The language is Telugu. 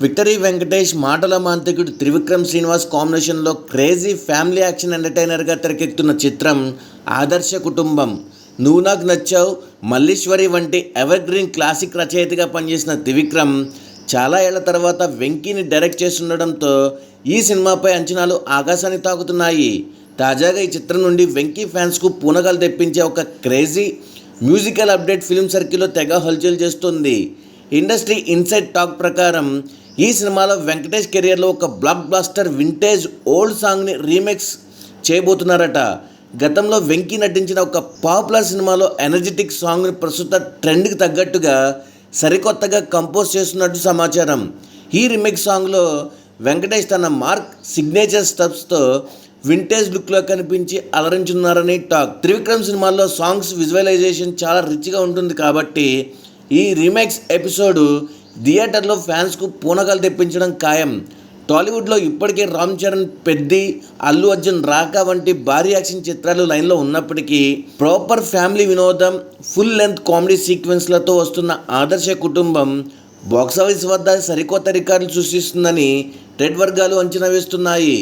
విక్టరీ వెంకటేష్ మాటల మాంత్రికుడు త్రివిక్రమ్ శ్రీనివాస్ కాంబినేషన్లో క్రేజీ ఫ్యామిలీ యాక్షన్ ఎంటర్టైనర్గా తెరకెక్కుతున్న చిత్రం ఆదర్శ కుటుంబం. నువ్వు నాకు నచ్చావు, మల్లీశ్వరి వంటి ఎవర్ గ్రీన్ క్లాసిక్ రచయితగా పనిచేసిన త్రివిక్రమ్ చాలా ఏళ్ల తర్వాత వెంకీని డైరెక్ట్ చేస్తుండడంతో ఈ సినిమాపై అంచనాలు ఆకాశాన్ని తాకుతున్నాయి. తాజాగా ఈ చిత్రం నుండి వెంకీ ఫ్యాన్స్కు పూనకాలు తెప్పించే ఒక క్రేజీ మ్యూజికల్ అప్డేట్ ఫిల్మ్ సర్కిల్లో తెగ హల్చల్ చేస్తుంది. ఇండస్ట్రీ ఇన్సైడ్ టాక్ ప్రకారం ఈ సినిమాలో వెంకటేష్ కెరియర్లో ఒక బ్లాక్ బ్లాస్టర్ వింటేజ్ ఓల్డ్ సాంగ్ని రీమేక్స్ చేయబోతున్నారట. గతంలో వెంకీ నటించిన ఒక పాపులర్ సినిమాలో ఎనర్జెటిక్ సాంగ్ని ప్రస్తుత ట్రెండ్కి తగ్గట్టుగా సరికొత్తగా కంపోజ్ చేస్తున్నట్టు సమాచారం. ఈ రీమేక్ సాంగ్లో వెంకటేష్ తన మార్క్ సిగ్నేచర్ స్టెప్స్తో వింటేజ్ లుక్లో కనిపించి అలరించున్నారని టాక్. త్రివిక్రమ్ సినిమాల్లో సాంగ్స్ విజువలైజేషన్ చాలా రిచ్గా ఉంటుంది కాబట్టి ఈ రీమేక్స్ ఎపిసోడ్ థియేటర్లో ఫ్యాన్స్కు పూనకాలు తెప్పించడం ఖాయం. టాలీవుడ్లో ఇప్పటికే రామ్ చరణ్, పెద్ది, అల్లు అర్జున్, రాకా వంటి భారీ యాక్షన్ చిత్రాలు లైన్లో ఉన్నప్పటికీ ప్రాపర్ ఫ్యామిలీ వినోదం, ఫుల్ లెంత్ కామెడీ సీక్వెన్స్లతో వస్తున్న ఆదర్శ కుటుంబం బాక్సాఫీస్ వద్ద సరికొత్త రికార్డులు సృష్టిస్తుందని ట్రేడ్ వర్గాలు అంచనా వేస్తున్నాయి.